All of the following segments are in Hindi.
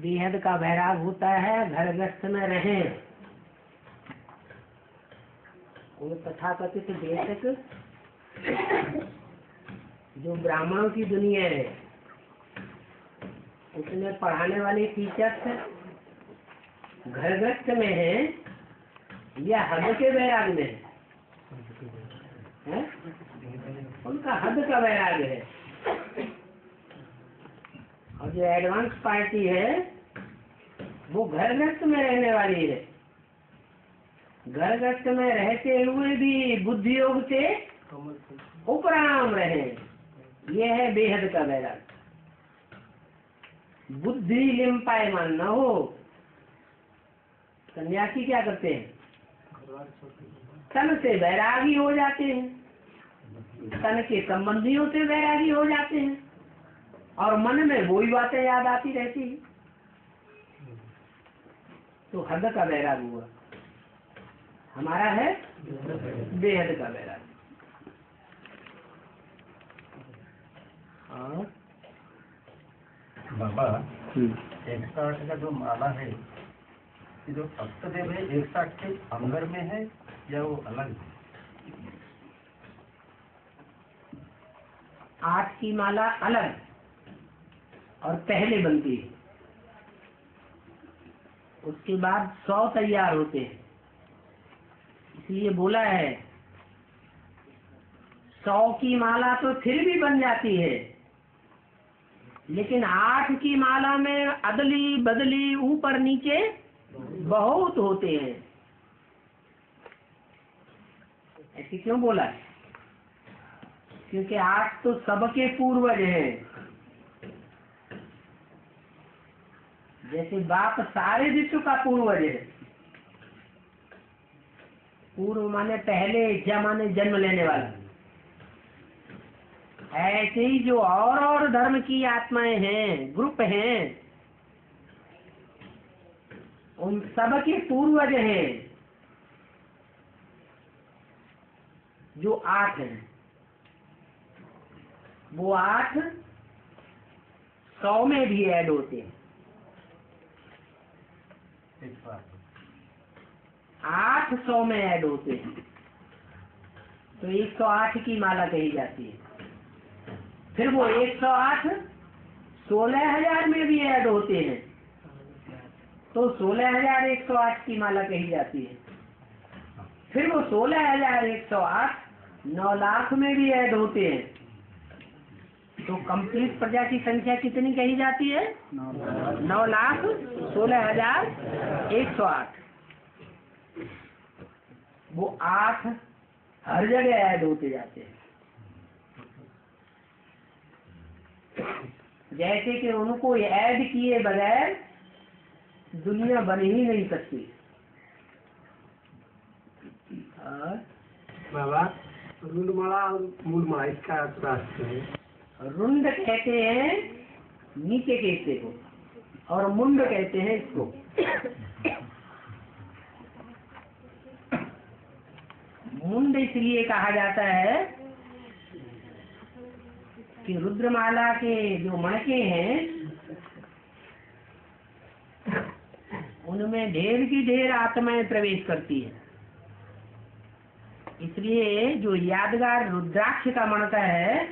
बेहद का वैराग होता है घर गृहस्थ में रहे। उन तथाकथित देशक जो ब्राह्मणों की दुनिया है उसमें पढ़ाने वाले टीचर्स घर गृहस्थ में है या हद के वैराग में है? उनका हद का वैराग है। और जो एडवांस पार्टी है वो घर गृहस्थ में रहने वाली है। घर गृहस्थ में रहते हुए भी बुद्धि योग से उपराम रहे, यह है बेहद का वैराग। बुद्धि लिम्पायमान न हो। सन्यासी क्या करते हैं? तन से वैरागी हो जाते हैं, तन के संबंधियों से वैरागी हो जाते हैं और मन में वही बातें याद आती रहती है। तो हद का वैराग हुआ। हमारा है बेहद का वैराग। और बाबा 108 का जो माला है, जो अष्टदेव है 108 के अंदर में है या वो अलग है? 8 की माला अलग और पहले बनती है, उसके बाद 100 तैयार होते हैं। इसलिए बोला है 100 की माला तो फिर भी बन जाती है, लेकिन 8 की माला में अदली बदली ऊपर नीचे बहुत होते हैं। ऐसे क्यों बोला? क्योंकि 8 तो सबके पूर्वज हैं। जैसे बाप सारे विश्व का पूर्वज है। पूर्व माने पहले, ज माने जन्म लेने वाला। ऐसे ही जो और धर्म की आत्माएं हैं, ग्रुप हैं, उन सब के पूर्वज हैं जो 8 हैं। वो 8 100 में भी ऐड होते हैं। 8 100 में ऐड होते हैं तो 108 की माला कही जाती है। फिर वो 108 16,000 में भी ऐड होते हैं तो 16,108 की माला कही जाती है। फिर वो 16,108 9 लाख में भी ऐड होते हैं तो कंप्लीट प्रजा की संख्या कितनी कही जाती है? 9,16,108। वो 8 हर जगह ऐड होते जाते हैं। जैसे कि उनको ऐड किए बगैर दुनिया बन ही नहीं सकती। बाबा रुंडमाला और मूलमाला इसका रास्ते है। रुंड कहते हैं नीचे के हिस्से को और मुंड कहते हैं इसको। मुंड इसलिए कहा जाता है कि रुद्रमाला के जो मणके हैं उनमें ढेर की ढेर आत्माएं प्रवेश करती है। इसलिए जो यादगार रुद्राक्ष का मणका है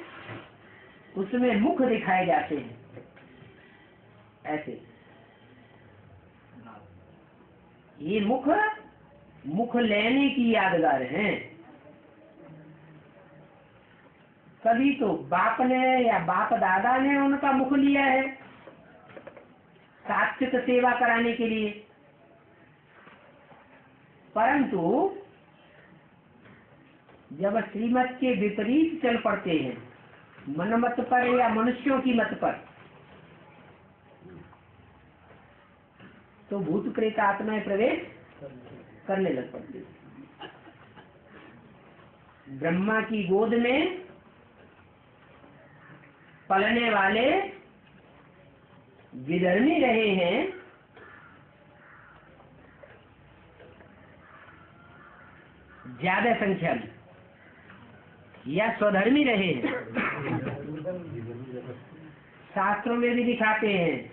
उसमें मुख दिखाए जाते हैं। ऐसे ये मुख लेने की यादगार हैं। कभी तो बाप ने या बाप दादा ने उनका मुख लिया है सात्विक सेवा कराने के लिए, परंतु जब श्रीमत के विपरीत चल पड़ते हैं, मनमत पर या मनुष्यों की मत पर, तो भूत प्रेत आत्माएं प्रवेश करने लग पड़ती है। ब्रह्मा की गोद में पलने वाले विधर्मी रहे हैं, ज्यादा संख्या में, या स्वधर्मी रहे हैं। शास्त्रों में भी दिखाते हैं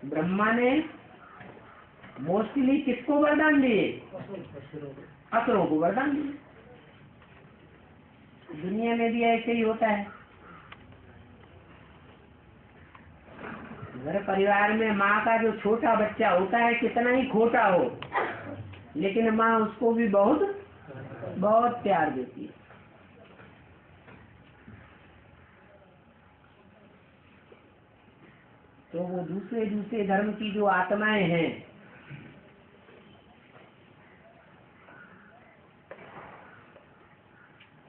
ब्रह्मा ने मोस्टली किसको वरदान दिए? असुरों को वरदान दिए। दुनिया में भी ऐसे ही होता है। अगर परिवार में माँ का जो छोटा बच्चा होता है कितना ही खोटा हो, लेकिन माँ उसको भी बहुत बहुत प्यार देती है। तो वो दूसरे दूसरे धर्म की जो आत्माएं हैं,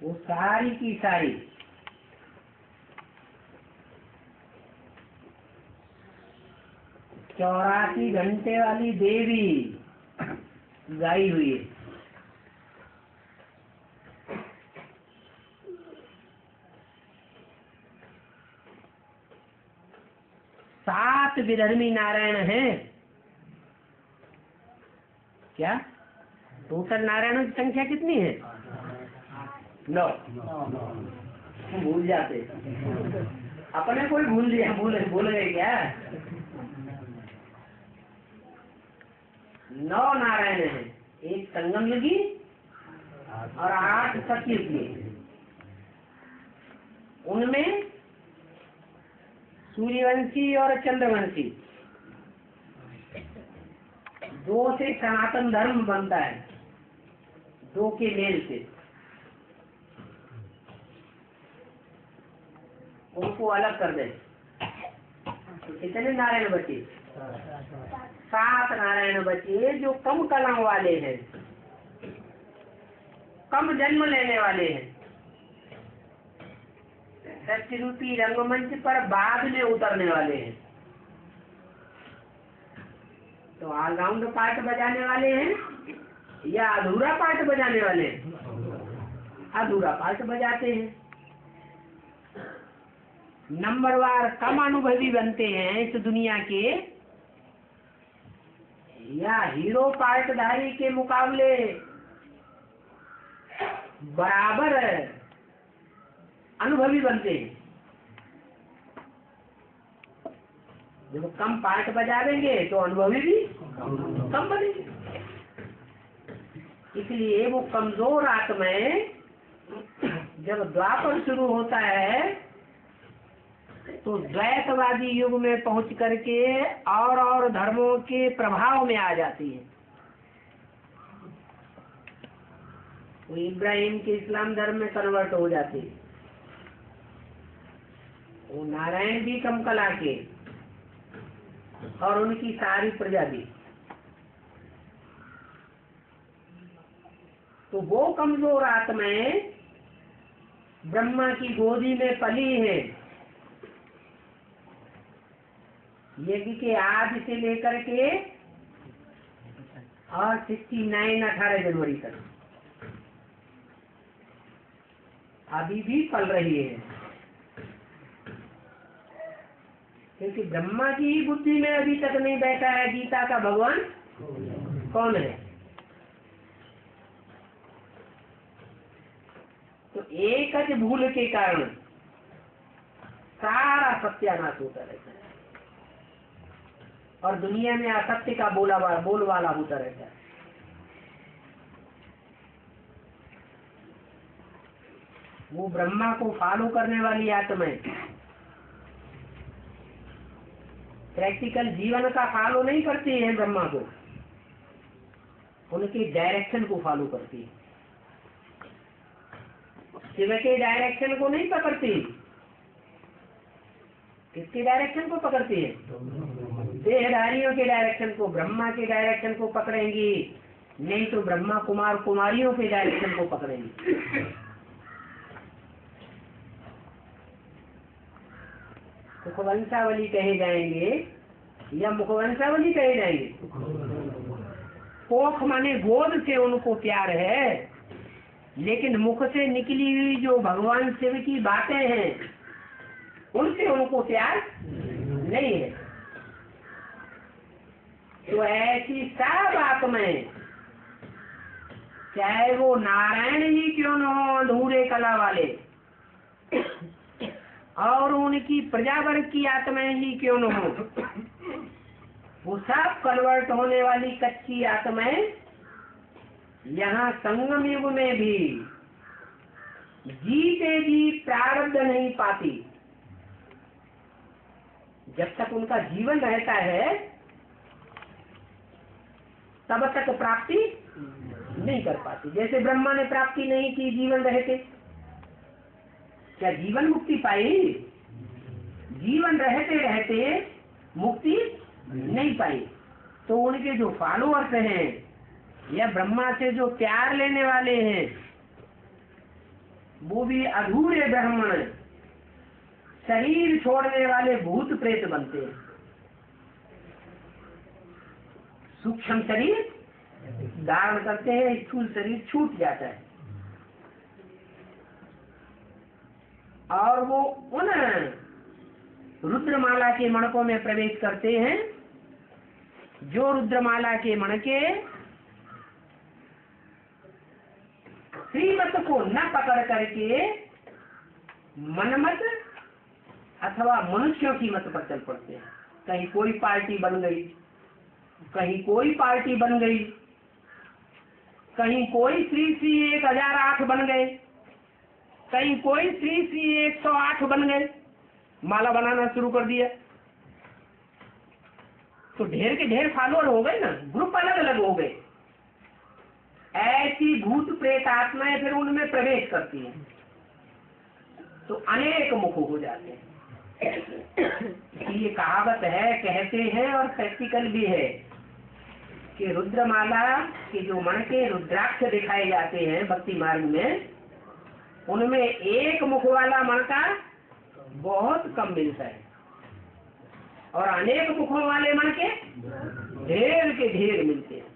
वो सारी की सारी चौरासी घंटे वाली देवी गाई हुई है। सात विधर्मी नारायण हैं। क्या टोटल नारायणों की संख्या कितनी है? 9। भूल जाते, अपने कोई भूल दिया, भूल गए क्या? 9 नारायण हैं, एक संगम युगी और 8 सतयुगी। उनमें सूर्यवंशी और चंद्रवंशी 2 से सनातन धर्म बनता है, 2 के मेल से। उनको अलग कर दे। कितने नारायण बचे? 7 नारायण बचे जो कम कलाओं वाले हैं, कम जन्म लेने वाले हैं, सत्य रूपी रंगमंच पर बाद में उतरने वाले हैं। तो ऑलराउंड पार्ट बजाने वाले हैं या अधूरा पार्ट बजाने वाले हैं? अधूरा पार्ट बजाते हैं। नंबरवार कम अनुभवी बनते हैं इस दुनिया के, या हीरो पार्टधारी के मुकाबले बराबर अनुभवी बनते हैं। जब कम पार्ट बजा देंगे तो अनुभवी भी कम बनेंगे। इसलिए वो कमजोर आत्माएं जब द्वापर शुरू होता है तो द्वैतवादी युग में पहुंच करके और धर्मों के प्रभाव में आ जाती है। वो इब्राहिम के इस्लाम धर्म में कन्वर्ट हो जाती है। वो नारायण भी कम कला के और उनकी सारी प्रजा भी। तो वो कमजोर आत्माएं ब्रह्मा की गोदी में पली है। यज्ञ के आज से लेकर के और 69 18 जनवरी तक अभी भी पल रही है, क्योंकि ब्रह्मा की ही बुद्धि में अभी तक नहीं बैठा है गीता का भगवान कौन है। तो एक भूल के कारण सारा सत्यानाश होता रहता है और दुनिया में असत्य का बोलवाला होता रहता है। वो ब्रह्मा को फॉलो करने वाली आत्माएं प्रैक्टिकल जीवन का फॉलो नहीं करती है, ब्रह्मा को उनके डायरेक्शन को फॉलो करती है। शिव के डायरेक्शन को नहीं पकड़ती। किसके डायरेक्शन को पकड़ती है? देहधारियों के डायरेक्शन को, ब्रह्मा के डायरेक्शन को पकड़ेंगी, नहीं तो ब्रह्मा कुमार कुमारियों के डायरेक्शन को पकड़ेंगी। मुखवंशावली कहे जाएंगे या मुखवंशावली कहे जाएंगे। कोख माने गोद से उनको प्यार है, लेकिन मुख से निकली हुई जो भगवान शिव की बातें हैं उनसे उनको प्यार नहीं है। तो ऐसी सब आत्माएं, चाहे वो नारायण ही क्यों न हो, अधूरे कला वाले, और उनकी प्रजा वर्ग की आत्माएं ही क्यों न हो, वो सब कन्वर्ट होने वाली कच्ची आत्माएं यहाँ संगम युग में भी जीते जी प्रारब्ध नहीं पाती। जब तक उनका जीवन रहता है तब तक प्राप्ति नहीं कर पाती। जैसे ब्रह्मा ने प्राप्ति नहीं की जीवन रहते, क्या जीवन मुक्ति पाई? जीवन रहते रहते मुक्ति नहीं पाई। तो उनके जो फॉलोअर्स हैं या ब्रह्मा से जो प्यार लेने वाले हैं वो भी अधूरे ब्राह्मण, शरीर छोड़ने वाले भूत प्रेत बनते हैं। सूक्ष्म शरीर धारण करते हैं, स्थूल शरीर छूट जाता है और वो उन रुद्रमाला के मणकों में प्रवेश करते हैं जो रुद्रमाला के मणके श्रीमत को न पकड़ करके मनमत अथवा मनुष्यों की मत पर चल पड़ते हैं। कहीं कोई पार्टी बन गई, कहीं कोई पार्टी बन गई, कहीं कोई श्री श्री 1008 बन गए, कहीं कोई श्री श्री 108 बन गए, माला बनाना शुरू कर दिया। तो ढेर के ढेर फॉलोअर हो गए ना, ग्रुप अलग अलग हो गए। ऐसी भूत प्रेत आत्माएं फिर उनमें प्रवेश करती हैं तो अनेक मुख हो जाते हैं। ये कहावत है, कहते हैं और प्रैक्टिकल भी है कि रुद्रमाला के जो मणके रुद्राक्ष दिखाए जाते हैं भक्ति मार्ग में, उनमें एक मुख वाला मणका बहुत कम मिलता है और अनेक मुखों वाले मणके ढेर के ढेर मिलते हैं।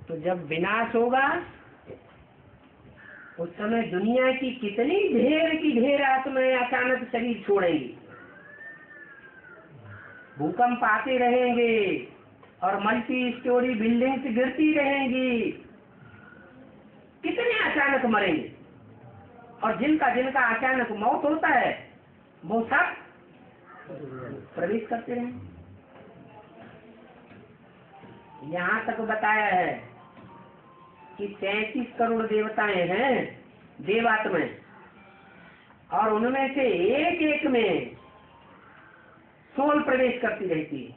तो जब विनाश होगा उस समय दुनिया की कितनी ढेर की ढेर आत्माएं अचानक शरीर छोड़ेंगी, भूकंप आते रहेंगे और मल्टी स्टोरी बिल्डिंग्स गिरती रहेंगी। कितने अचानक मरेंगे और जिनका अचानक मौत होता है वो सब प्रवेश करते रहेंगे। यहाँ तक बताया है कि 33 करोड़ देवताएं हैं, देवात्माएं, और उनमें से एक एक में सोल प्रवेश करती रहती है।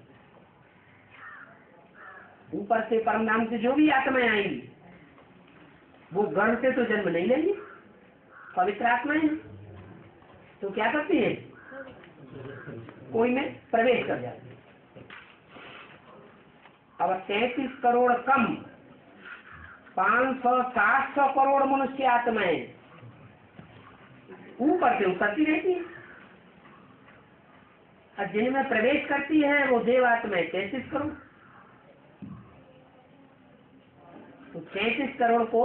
ऊपर से परम नाम से जो भी आत्माएं आएंगी वो गण से तो जन्म नहीं लेंगी, पवित्र आत्माएं हैं, तो क्या करती है, कोई में प्रवेश कर जाती है। अब 33 करोड़ कम 500-700 करोड़ मनुष्य आत्माएं ऊपर से उतरती रहती है और जिनमें प्रवेश करती है वो देवात्माएं 33 करोड़। तो 33 करोड़ को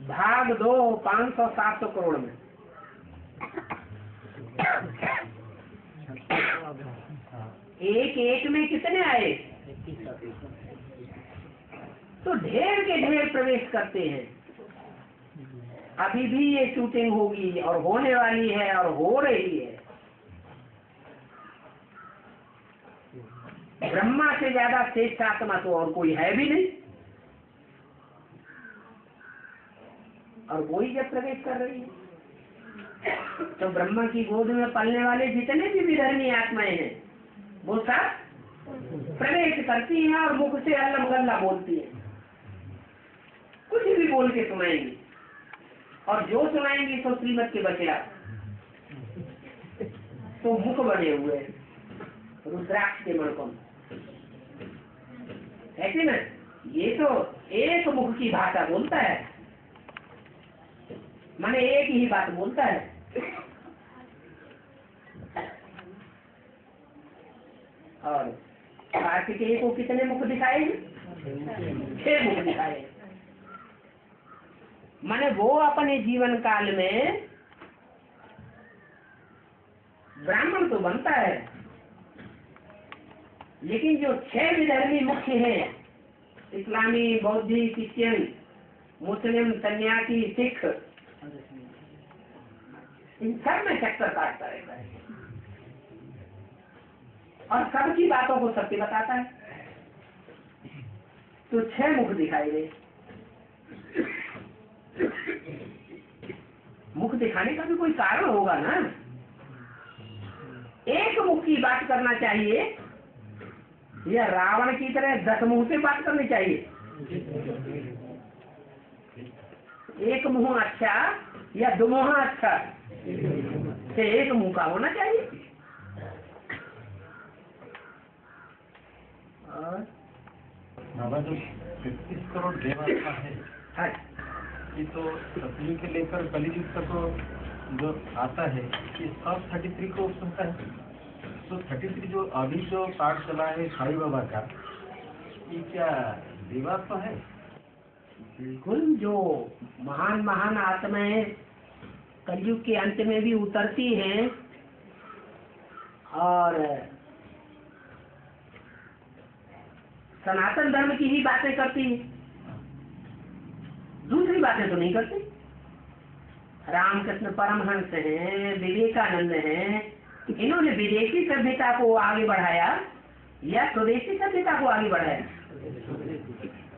भाग दो 500-700 करोड़ में, एक एक में कितने आए? तो ढेर के ढेर प्रवेश करते हैं। अभी भी ये शूटिंग होगी और होने वाली है और हो रही है। ब्रह्मा से ज्यादा श्रेष्ठ आत्मा तो और कोई है भी नहीं, और वही जब प्रवेश कर रही है तो ब्रह्मा की गोद में पलने वाले जितने भी विधर्मी आत्माएं हैं वो सब प्रवेश करती हैं और मुख से अल्लम गल्ला बोलती है, कुछ भी बोल के सुनाएंगी, और जो सुनाएंगी तो श्रीमत के बचड़ा तो मुख बने हुए रुद्राक्ष के मणकों में, ऐसे ना। ये तो एक मुख की भाषा बोलता है, माने एक ही बात बोलता है। और कार्तिकेय को कितने मुख दिखाए? 6 मुख दिखाए। माने वो अपने जीवन काल में ब्राह्मण तो बनता है, लेकिन जो 6 विधर्मी मुख्य हैं, इस्लामी, बौद्धी, क्रिश्चियन, मुस्लिम, सन्यासी, सिख, इन सब में चक्कर काटता रहता है। और सबकी बातों को सत्य बताता है। तो 6 मुख दिखाई दे। मुख दिखाने का भी कोई कारण होगा ना। एक मुख की बात करना चाहिए या रावण की तरह 10 मुंह से बात करनी चाहिए? एक मुंह अच्छा या 2 मुंह अच्छा? से एक मुंह का होना चाहिए। और बाबा जो 33 करोड़ देवात्मा है, ये तो सतयुग के लेकर कलयुग तक जो आता है ये सब 33 को सुनता है। तो 33 जो अभी जो पाठ चला है साईं बाबा का, ये क्या देवात्मा है? बिल्कुल। जो महान महान आत्माएं कलयुग के अंत में भी उतरती हैं और सनातन धर्म की ही बातें करती हैं, दूसरी बातें तो नहीं करती। रामकृष्ण परमहंस हैं, विवेकानंद हैं, इन्होंने विदेशी सभ्यता को आगे बढ़ाया या स्वदेशी सभ्यता को आगे बढ़ाया?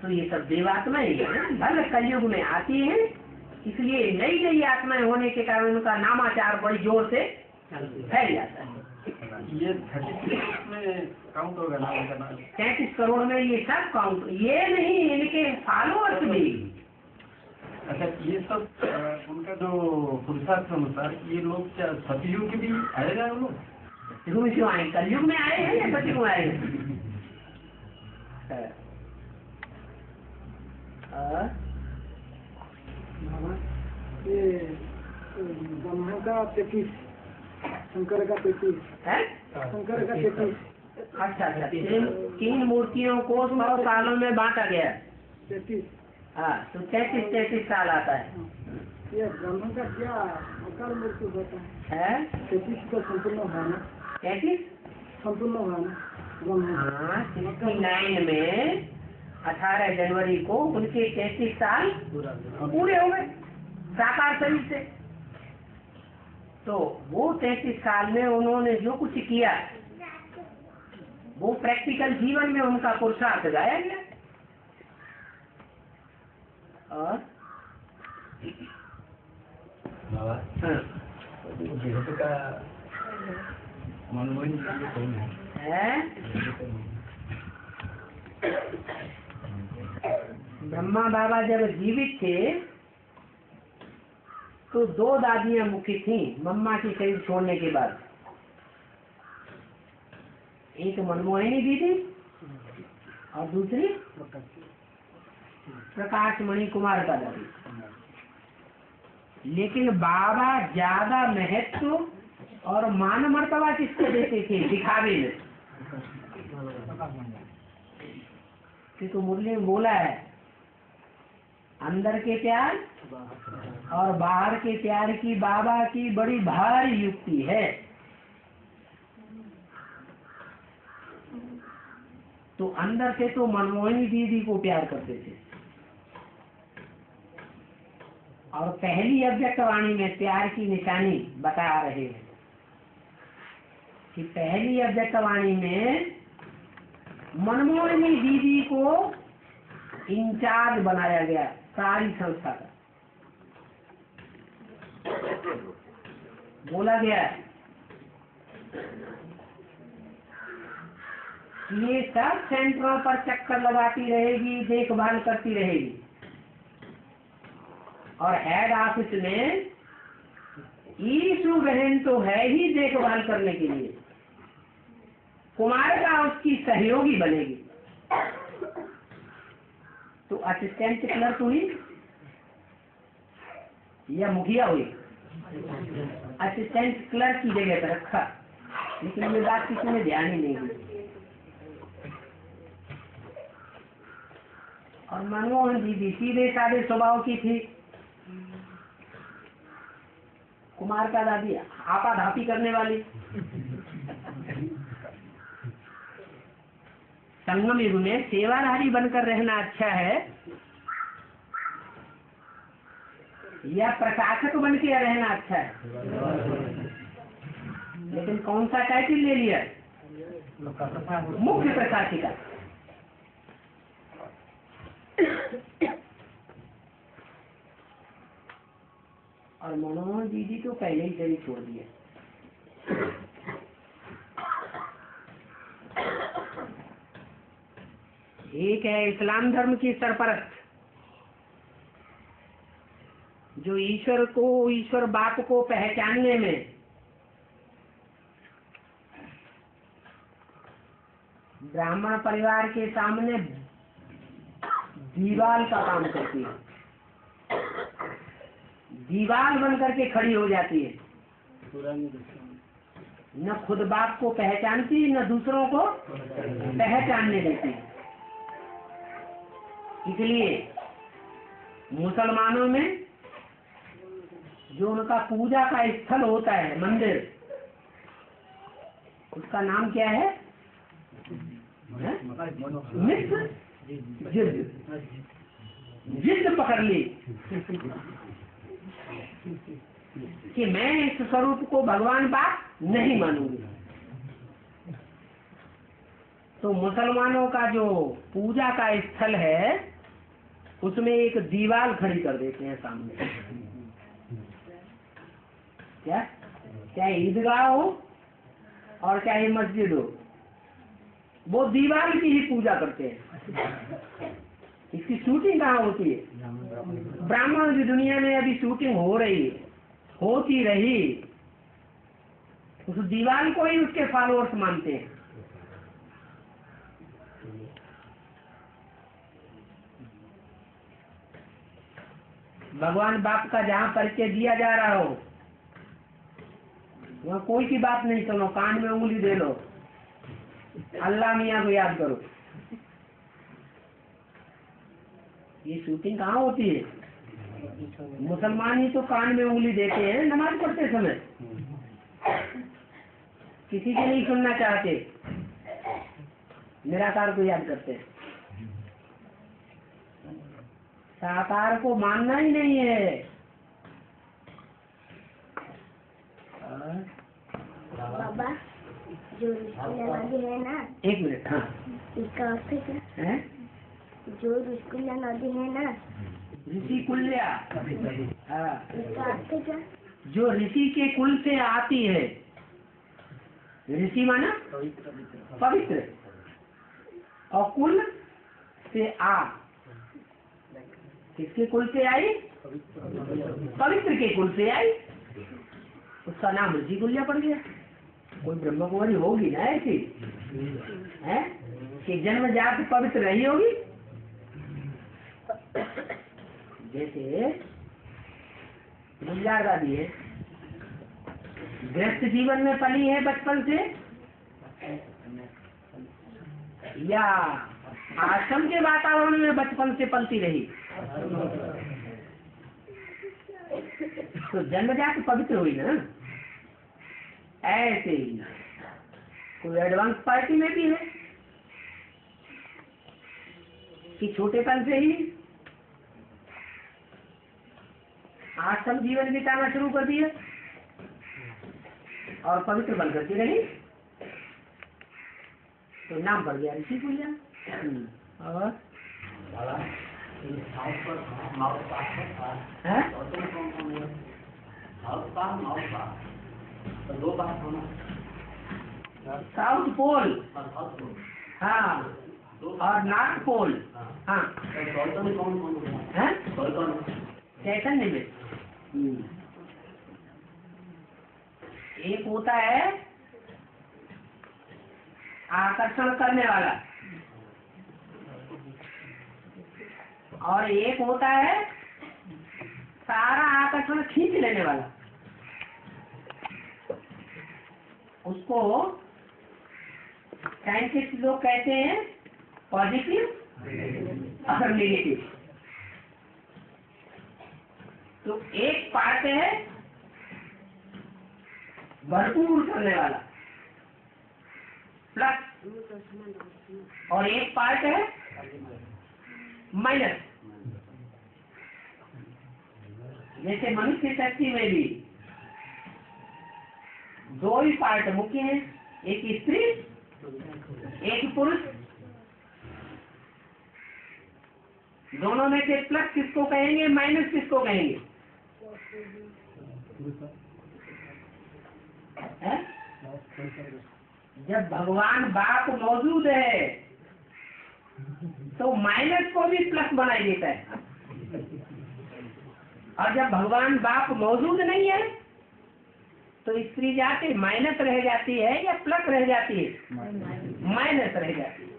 तो ये सब देवात्माएं हैं, धर्म कलयुग में आती हैं, इसलिए नई नई आत्माएं होने के कारण उनका नामाचार बड़ी जोर से फैल जाता है। ये 33 में काउंट होगा ना उनका नाम? 33 करोड़ में ये सब काउंट, ये नहीं, इनके फॉलोअर्स भी। अच्छा, ये सब उनका जो पुरुषार्थ अनुसार ये लोग क्या सतयुग भी आएगा? वो लोग सतयुग में क्यों आए? कलयुग में आए हैं या सतयुग में आए हैं? ये ब्रह्मा का 33, शंकर का 33 है? शंकर का 33। अच्छा अच्छा, तीन मूर्तियों को 100 सालों में बांटा गया। 33। हाँ, तो 33 साल आता है। ये ब्रह्मा का क्या अकाल मृत्यु होता है? 33 का संपूर्ण हुआ ना? 33 संपूर्ण हुआ ना? हाँ, 69 में 18 जनवरी को उनके 33 साल पूरे हो गए साकार शरीर से। तो वो 33 साल में उन्होंने जो कुछ किया वो प्रैक्टिकल जीवन में उनका पुरुषार्थ गाया गया। और का मनमोहन है ब्रह्मा बाबा जब जीवित थे तो 2 दादियां मुखी थीं मम्मा की शरीर छोड़ने के बाद। एक मनमोहिनी दीदी और दूसरी प्रकाश मणि कुमार का दादी। लेकिन बाबा ज्यादा महत्व और मान मर्तबा किसको देते थे? दिखावे में। तो मुरली में बोला है, अंदर के प्यार और बाहर के प्यार की बाबा की बड़ी भारी युक्ति है। तो अंदर से तो मनमोहिनी दीदी को प्यार करते थे और पहली अव्यक्तवाणी में प्यार की निशानी बता रहे हैं कि पहली अव्यक्तवाणी में मनमोहिनी दीदी को इंचार्ज बनाया गया सारी संस्था का। बोला गया कि ये सब सेंटरों पर चक्कर लगाती रहेगी, देखभाल करती रहेगी और हेड ऑफिस में ईशु बहन तो है ही देखभाल करने के लिए, कुमार का उसकी सहयोगी बनेगी। तो असिस्टेंट क्लर्क हुई या मुखिया हुई? असिस्टेंट क्लर्क की जगह पर रखा, लेकिन ये बात किसी ने ध्यान ही नहीं दी। और मनमोहन दीदी सीधे साधे स्वभाव की थी, कुमार का दादी आपा धापी करने वाली। संगम युग में सेवाधारी बनकर रहना अच्छा है या प्रकाशक बन के रहना अच्छा है? लेकिन कौन सा टाइटल ले लिया? मुख्य प्रकाशिका। और मनोहर दीदी तो पहले ही शरीर छोड़ दिया। एक है इस्लाम धर्म की सरपरस्त, जो ईश्वर को, ईश्वर बाप को पहचानने में ब्राह्मण परिवार के सामने दीवार का काम करती है, दीवार बन करके खड़ी हो जाती है। न खुद बाप को पहचानती, न दूसरों को पहचानने देती। इसलिए मुसलमानों में जो उनका पूजा का स्थल होता है, मंदिर, उसका नाम क्या है? मिस्र जिद पकड़ ली कि मैं इस स्वरूप को भगवान बाप नहीं मानूंगी। तो मुसलमानों का जो पूजा का स्थल है, उसमें एक दीवार खड़ी कर देते हैं सामने। क्या? चाहे ईदगाह हो और चाहे मस्जिद हो, वो दीवार की ही पूजा करते हैं। इसकी शूटिंग कहाँ होती है? ब्राह्मणों की दुनिया में अभी शूटिंग हो रही है, होती रही। उस दीवार को ही उसके फॉलोअर्स मानते हैं। भगवान बाप का जहाँ परिचय दिया जा रहा हो, वहाँ कोई की बात नहीं सुनो, कान में उंगली दे लो, अल्लाह मियाँ को याद करो। ये शूटिंग कहाँ होती है? मुसलमान ही तो कान में उंगली देते हैं नमाज पढ़ते समय, किसी के नहीं सुनना चाहते, निराकार को याद करते हैं। साकार को मानना ही नहीं है। बाबा, जो नदी है ना, एक मिनट, हाँ, इसका अर्थ क्या है? जो ऋषिकुल्या नदी है ना, ऋषिकुल्या, हाँ, इसका अर्थ क्या? जो ऋषि के कुल से आती है। ऋषि माना पवित्र, और कुल से आ, किसके कुल से आई? पवित्र के कुल से आई, उसका नाम ऋषिकुल्या पड़ गया। कोई ब्रह्म कुमारी होगी ना ऐसी, है कि जन्म जात पवित्र रही होगी? जैसे गुलजार दादी है, गृहस्थ जीवन में पली है बचपन से, या आश्रम के वातावरण में बचपन से पलती रही, तो जन्मजात पवित्र हुई ना। ऐसे ही कोई एडवांस पार्टी में भी है कि छोटेपन से ही आश्रम जीवन बिताना शुरू कर दिया और पवित्र बन करके रही, तो नाम पड़ गया ऋषिकुल्या। और साउथ पोल, हाँ, और नॉर्थ पोल, हाँ, चैतन्य में एक होता है आकर्षण करने वाला, और एक होता है सारा आकर्षण खींच लेने वाला। उसको साइंटिस्ट लोग कहते हैं पॉजिटिव और नेगेटिव। तो एक पार्ट है भरपूर करने वाला प्लस, और एक पार्ट है माइनस। जैसे मनुष्य शक्ति में भी दो ही पार्ट मुख्य हैं, एक स्त्री एक पुरुष। दोनों में से प्लस किसको कहेंगे, माइनस किसको कहेंगे? है? जब भगवान बाप मौजूद है तो माइनस को भी प्लस बनाई देता है, और जब भगवान बाप मौजूद नहीं है तो स्त्री जाति माइनस रह जाती है या प्लस रह जाती है? माइनस रह जाती है।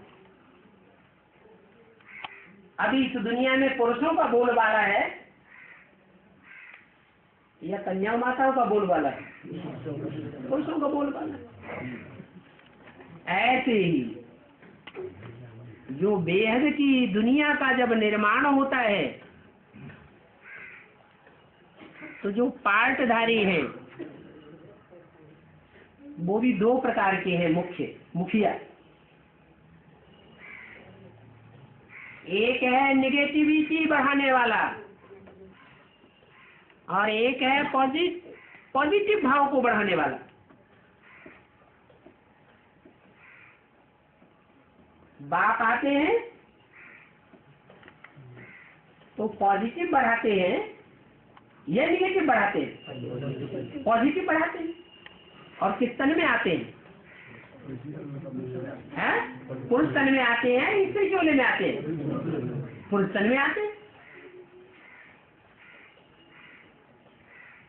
अभी इस दुनिया में पुरुषों का बोलबाला है या कन्या माताओं का बोलबाला है? पुरुषों का बोलबाला। ऐसे ही जो बेहद की दुनिया का जब निर्माण होता है तो जो पार्टधारी हैं वो भी दो प्रकार के हैं मुखिया। एक है निगेटिविटी बढ़ाने वाला और एक है पॉजिटिव भाव को बढ़ाने वाला। बाप आते हैं तो पॉजिटिव बढ़ाते हैं या निगेटिव बढ़ाते हैं? पॉजिटिव बढ़ाते हैं। और किस तन में आते हैं? पुरुष तन में आते हैं, स्त्री चोले में आते हैं? पुरुष तन में आते हैं।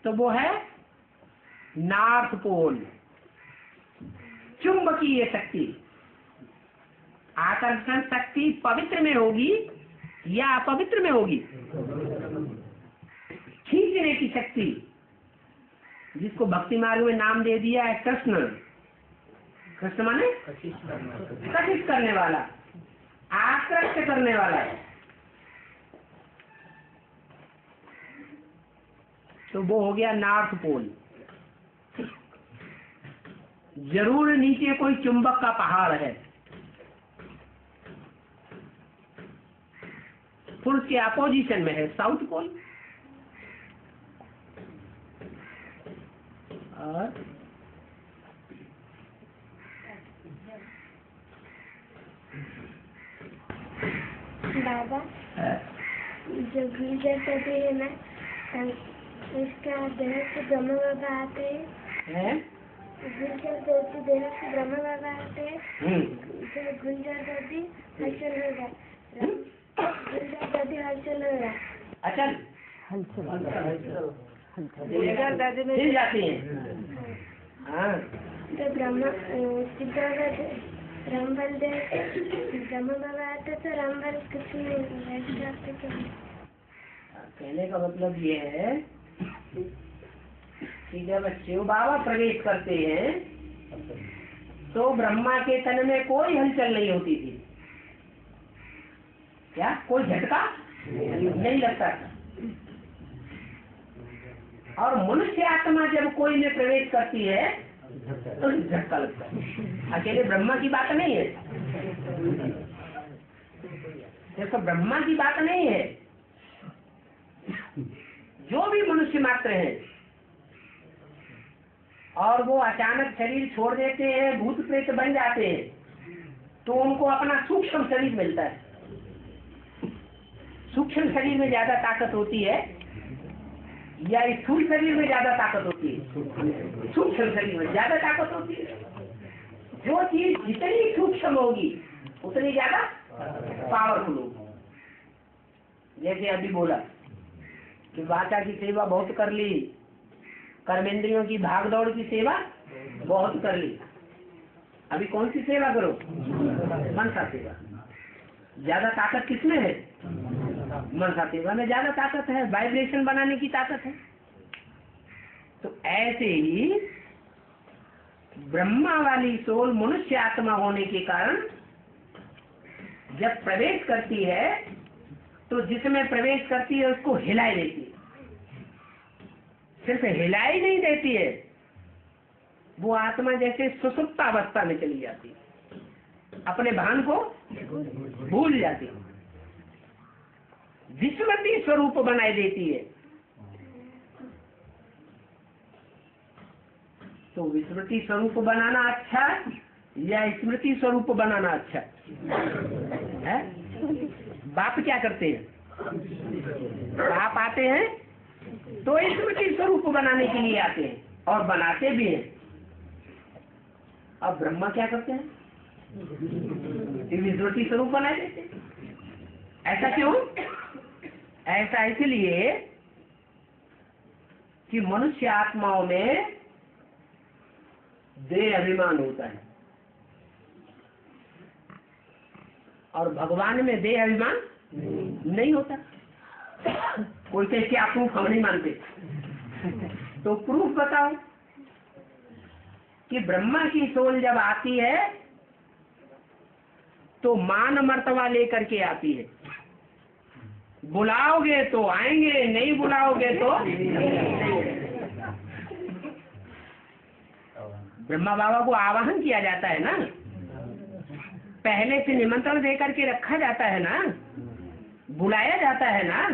तो वो है नॉर्थ पोल, चुंबकीय शक्ति। आकर्षण शक्ति पवित्र में होगी या अपवित्र में होगी? खींचने की शक्ति, जिसको भक्ति मार्ग में नाम दे दिया है कृष्ण। कृष्ण माने कथित करने वाला, आकृष्ट करने वाला। तो वो हो गया नॉर्थ पोल। जरूर नीचे कोई चुंबक का पहाड़ है। पुरुष के अपोजिशन में है साउथ पोल। और बाबा जो गिरजा सभी है ना, इसका देह से ब्रह्म बाबा आते हैं। गिरजा देवी देह से ब्रह्म बाबा आते हैं। जो गिरजा देवी हलचल होगा, गिरजा देवी हलचल होगा। अचल हिल जाती है। हाँ, तो ब्रह्म रामबल दे ब्रह्म बाबा आते तो रामबल कुछ नहीं जाते। कहने का मतलब ये है कि जब शिव बाबा प्रवेश करते हैं तो ब्रह्मा के तन में कोई हलचल नहीं होती थी। क्या कोई झटका नहीं लगता था। और मनुष्य आत्मा जब कोई में प्रवेश करती है तो झटका लगता है। अकेले ब्रह्मा की बात नहीं है, देखो ब्रह्मा की बात नहीं है। जो भी मनुष्य मात्र हैं और वो अचानक शरीर छोड़ देते हैं, भूत प्रेत बन जाते हैं, तो उनको अपना सूक्ष्म शरीर मिलता है। सूक्ष्म शरीर में ज्यादा ताकत होती है या स्थूल शरीर में ज्यादा ताकत होती है? सूक्ष्म शरीर में ज्यादा ताकत होती है। जो चीज जितनी सूक्ष्म होगी उतनी ज्यादा पावरफुल होगी। जैसे अभी बोला कि वाचा की सेवा बहुत कर ली, कर्मेंद्रियों की भागदौड़ की सेवा बहुत कर ली, अभी कौन सी सेवा करो? मनसा सेवा। ज्यादा ताकत किसमें है? मनसा सेवा में ज्यादा ताकत है, वाइब्रेशन बनाने की ताकत है। तो ऐसे ही ब्रह्मा वाली सोल मनुष्य आत्मा होने के कारण जब प्रवेश करती है तो जिसमें प्रवेश करती है उसको हिलाई देती है। सिर्फ हिलाई नहीं देती है, वो आत्मा जैसे सुसुप्तावस्था में चली जाती है, अपने भान को भूल जाती है, विस्मृति स्वरूप बनाई देती है। तो विस्मृति स्वरूप बनाना अच्छा या स्मृति स्वरूप बनाना अच्छा है? बाप क्या करते हैं? बाप आते हैं तो स्मृति स्वरूप बनाने के लिए आते हैं और बनाते भी हैं। अब ब्रह्मा क्या करते हैं? स्मृति स्वरूप बना देते हैं। ऐसा क्यों? ऐसा इसलिए कि मनुष्य आत्माओं में देह अभिमान होता है और भगवान में देह अभिमान नहीं होता। कोई कहे क्या प्रूफ हम नहीं मानते, तो प्रूफ बताओ कि ब्रह्मा की सोल जब आती है तो मान मर्तबा लेकर के आती है। बुलाओगे तो आएंगे, नहीं बुलाओगे तो ब्रह्मा बाबा को आवाहन किया जाता है ना, पहले से निमंत्रण देकर के रखा जाता है ना, बुलाया जाता है ना,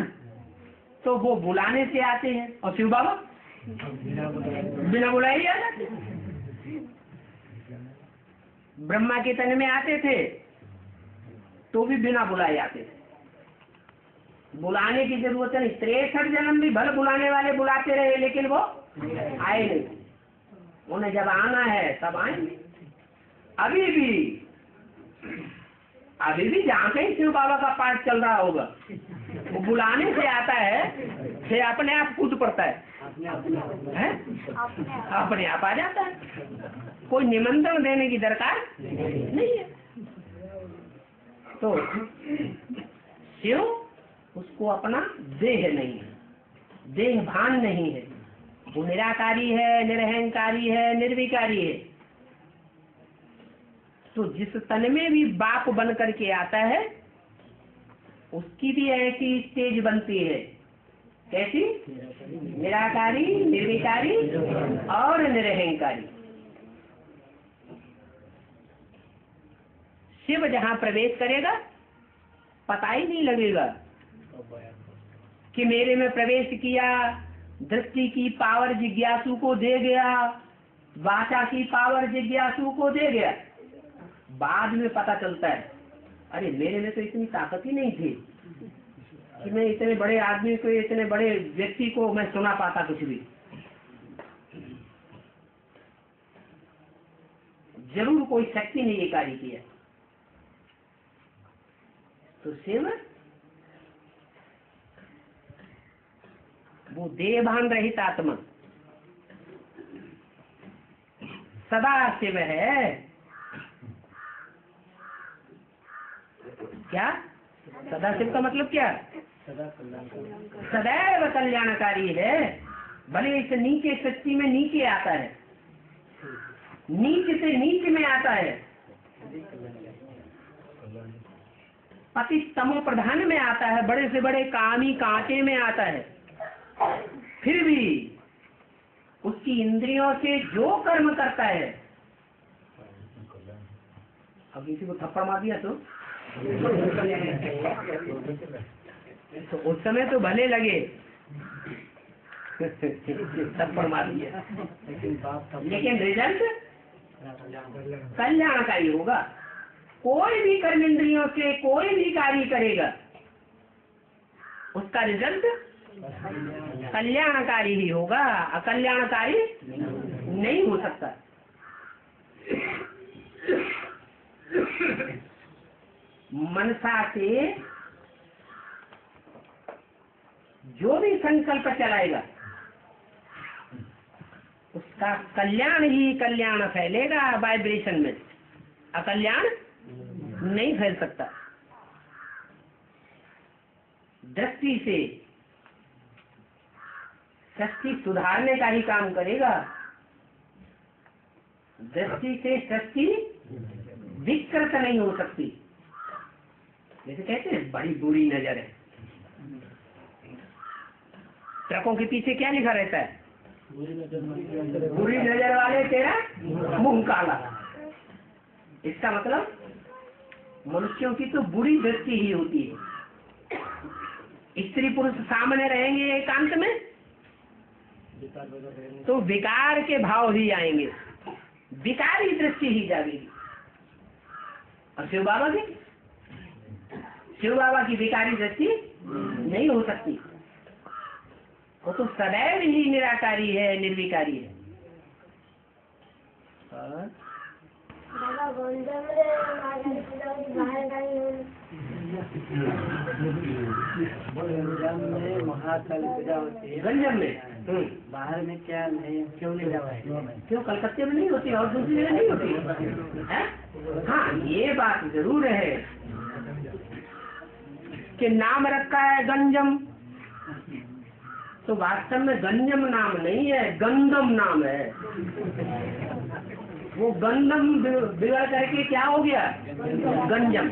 तो वो बुलाने से आते हैं। और शिव बाबा बिना बुलाए ही आ जाते। ब्रह्मा के तन में आते थे तो भी बिना बुलाए आते थे। बुलाने की जरूरत नहीं। 63 जन्म भी भले बुलाने वाले बुलाते रहे लेकिन वो आए नहीं। उन्हें जब आना है तब आएंगे। अभी भी जहाँ कहीं शिव बाबा का पाठ चल रहा होगा वो बुलाने से आता है, फिर अपने आप कूद पड़ता है, अपने आप आ जाता है। कोई निमंत्रण देने की दरकार नहीं है। तो शिव उसको अपना देह नहीं है, देह भान नहीं है। वो निराकारी है, निरहंकारी है, निर्विकारी है। तो जिस तन में भी बाप बन करके आता है उसकी भी ऐसी स्टेज बनती है। कैसी? निराकारी, निर्विकारी और निरहंकारी। शिव जहाँ प्रवेश करेगा पता ही नहीं लगेगा कि मेरे में प्रवेश किया। दृष्टि की पावर जिज्ञासु को दे गया, वाचा की पावर जिज्ञासु को दे गया। बाद में पता चलता है अरे मेरे में तो इतनी ताकत ही नहीं थी कि मैं इतने बड़े आदमी को, इतने बड़े व्यक्ति को मैं सुना पाता कुछ भी। जरूर कोई शक्ति ने ये कार्य किया। तो शिव वो देहभान रहित आत्मा सदा शिव है। क्या सदा शिव का मतलब क्या? सदैव कल्याणकारी है। भले इस नीचे सच्ची में नीचे आता है, नीच से नीच में आता है, पति तमो प्रधान में आता है, बड़े से बड़े कामी कांटे में आता है। फिर भी उसकी इंद्रियों से जो कर्म करता है, अब किसी को थप्पड़ मार दिया तो उस समय तो भले लगे थप्पड़ मार दिया, लेकिन रिजल्ट कल्याणकारी होगा। कोई भी कर्म इंद्रियों से कोई भी कार्य करेगा उसका रिजल्ट कल्याणकारी ही होगा, अकल्याणकारी नहीं हो सकता। मनसा से जो भी संकल्प चलाएगा उसका कल्याण ही कल्याण फैलेगा वाइब्रेशन में, अकल्याण नहीं फैल सकता। दृष्टि से सृष्टि सुधारने का ही काम करेगा। दृष्टि से सृष्टि विकृत नहीं हो सकती। जैसे कहते हैं बड़ी बुरी नजर है। ट्रकों के पीछे क्या लिखा रहता है? बुरी नजर वाले तेरा मुंह काला। इसका मतलब मनुष्यों की तो बुरी दृष्टि ही होती है। स्त्री पुरुष सामने रहेंगे एकांत में तो विकार के भाव ही आएंगे, विकारी दृष्टि ही जाएगी। और शिव बाबा की विकारी दृष्टि नहीं हो सकती। वो तो सदैव ही निराकारी है, निर्विकारी है। बाबा गंजम रे महाकाल पूजा होती है। गंजम में बाहर में क्या नहीं, क्यों नहीं जाए? क्यों कलकत्ते में नहीं होती और दूसरी जगह नहीं होती है? हाँ, ये बात जरूर है कि नाम रखा है गंजम, तो वास्तव में गंजम नाम नहीं है, गंदम नाम है। वो गंदम बिगड़ करके क्या हो गया? गंजम।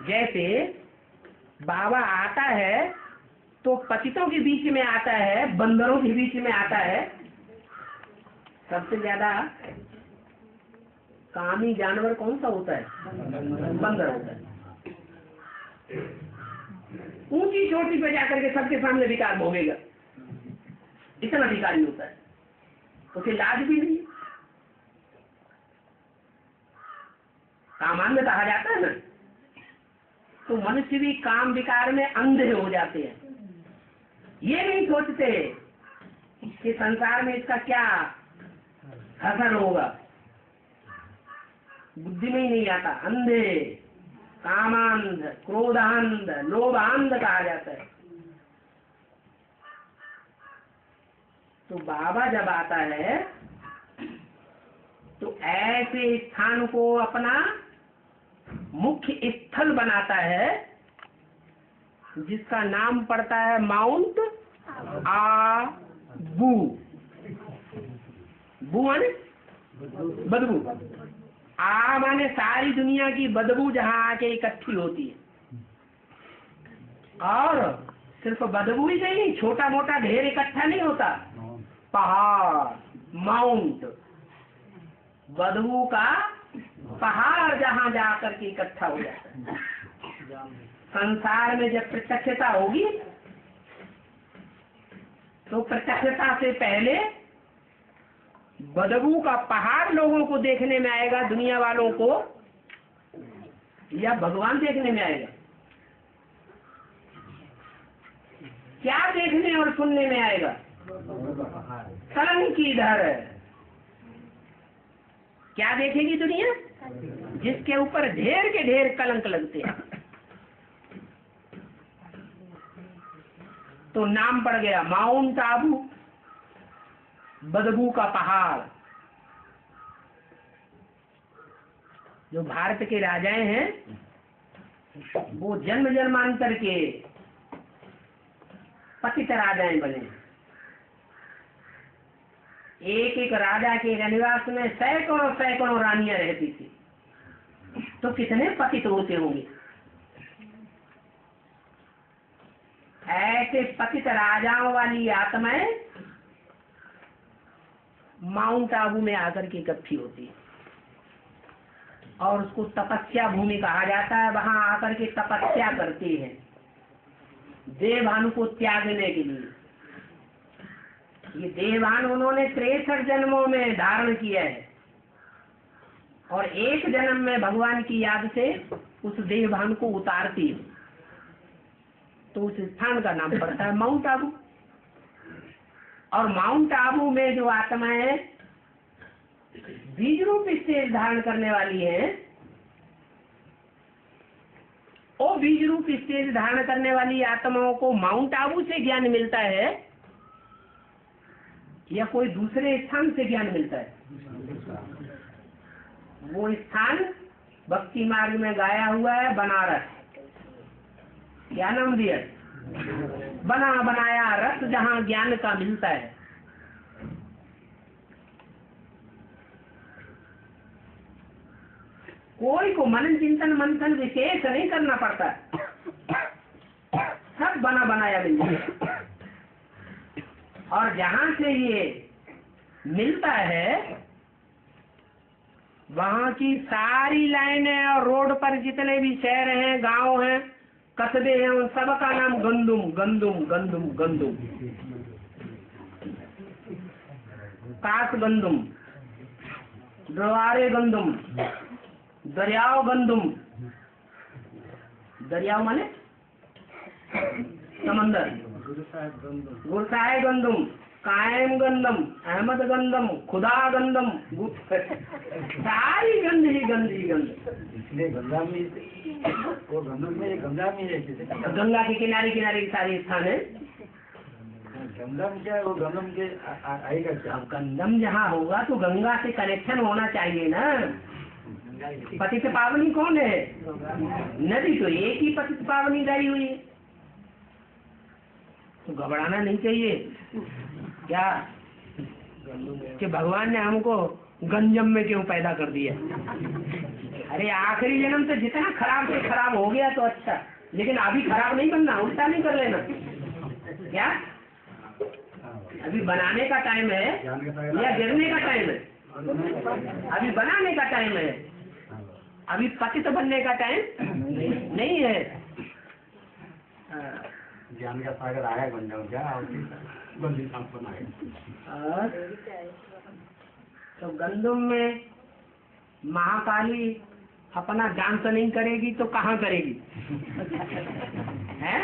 जैसे बाबा आता है तो पतितों के बीच में आता है, बंदरों के बीच में आता है। सबसे ज्यादा कामी जानवर कौन सा होता है? बंदर होता है। ऊंची चोटी पे जाकर के सबके सामने विकार भोगेगा, इतना अधिकारी होता है, उसे लाज भी नहीं। कामांध कहा जाता है ना, तो मनुष्य भी काम विकार में अंधे हो जाते हैं। ये नहीं सोचते कि संसार में इसका क्या असर होगा, बुद्धि में ही नहीं आता। अंधे, कामांध, क्रोधांध, लोभांध कहा जाता है। तो बाबा जब आता है तो ऐसे स्थान को अपना मुख्य स्थल बनाता है जिसका नाम पड़ता है माउंट आबू। बू माने बदबू, आ माने सारी दुनिया की बदबू जहाँ आके इकट्ठी होती है। और सिर्फ बदबू ही नहीं, छोटा मोटा ढेर इकट्ठा नहीं होता। पहाड़, माउंट, बदबू का पहाड़ जहाँ जाकर के इकट्ठा हो जाता है। संसार में जब प्रत्यक्षता होगी तो प्रत्यक्षता से पहले बदबू का पहाड़ लोगों को देखने में आएगा, दुनिया वालों को, या भगवान देखने में आएगा? क्या देखने और सुनने में आएगा? कलंक की धर। क्या देखेगी दुनिया? जिसके ऊपर ढेर के ढेर कलंक लगते हैं। तो नाम पड़ गया माउंट आबू, बदबू का पहाड़। जो भारत के राजाएं हैं वो जन्म जन्मांतर के पतित राजाएं बने। एक एक राजा के रनिवास में सैकड़ों सैकड़ों रानियां रहती थी, तो कितने पतित होते होंगे। ऐसे पतित राजाओं वाली आत्माएं माउंट आबू में आकर के इकट्ठी होती है और उसको तपस्या भूमि कहा जाता है। वहां आकर के तपस्या करती है देवभानु को त्यागने के लिए। ये देवभान उन्होंने 63 जन्मों में धारण किया है और एक जन्म में भगवान की याद से उस देवभान को उतारती है। तो उस स्थान का नाम पड़ता है माउंट आबू। और माउंट आबू में जो आत्माएं बीज रूप स्टेज धारण करने वाली हैं, वो बीज रूप स्टेज धारण करने वाली आत्माओं को माउंट आबू से ज्ञान मिलता है या कोई दूसरे स्थान से ज्ञान मिलता है? वो स्थान भक्ति मार्ग में गाया हुआ है बनारस। क्या नाम दिया? बना बनाया रस, जहाँ ज्ञान का मिलता है। कोई को मनन चिंतन मंथन विशेष नहीं करना पड़ता, सब बना बनाया मिल जाता। और जहाँ से ये मिलता है वहाँ की सारी लाइनें और रोड पर जितने भी शहर हैं, गांव हैं, कस्बे हैं, उन सब का नाम गंदुम गंदुम गंदुम गंदुम। कास गंदुम, द्वारे गंदुम, दरियाव गंदुम, दरियाव माने समंदर, गुरसाए गंदुम, कायम गंदम, अहमद गंदम, खुदा गंदम, सारी गंद ही गंद ही गंद। इसलिए गंगा में वो गंदम में गंगा में है, गंगा के किनारे किनारे सारे स्थान है। गंदम क्या है, वो गंदम के आएगा क्या? अब गंदम जहाँ होगा तो गंगा से कनेक्शन होना चाहिए ना। पतित पावनी कौन है? नदी तो एक ही पतित पावनी गई हुई है, तो घबराना नहीं चाहिए क्या कि भगवान ने हमको गंजम में क्यों पैदा कर दिया। अरे आखिरी जन्म से जितना खराब से खराब हो गया तो अच्छा, लेकिन अभी खराब नहीं बनना, उल्टा नहीं कर लेना। क्या अभी बनाने का टाइम है या गिरने का टाइम है? अभी बनाने का टाइम है, अभी पतित बनने का टाइम नहीं है। ज्ञान का सागर आया बन जाओ क्या, बंदी सांप बनाए। तो गंदुम में महाकाली अपना डांस नहीं करेगी तो कहाँ करेगी? है?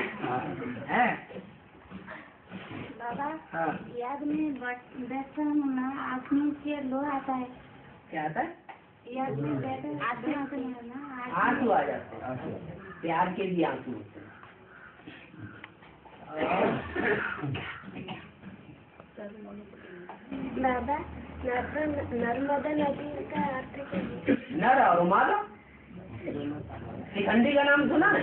बाबा हाँ। याद में बैठता हूँ ना, आँख में से लो आता है। क्या आता है? याद में बैठे आंसू आते हैं ना, आंसू आ जाते हैं, प्यार के भी आंसू होते हैं। बाबा नर्मदा नदी का अर्थ क्या है? नर और मादा, शिखंडी का नाम सुना है?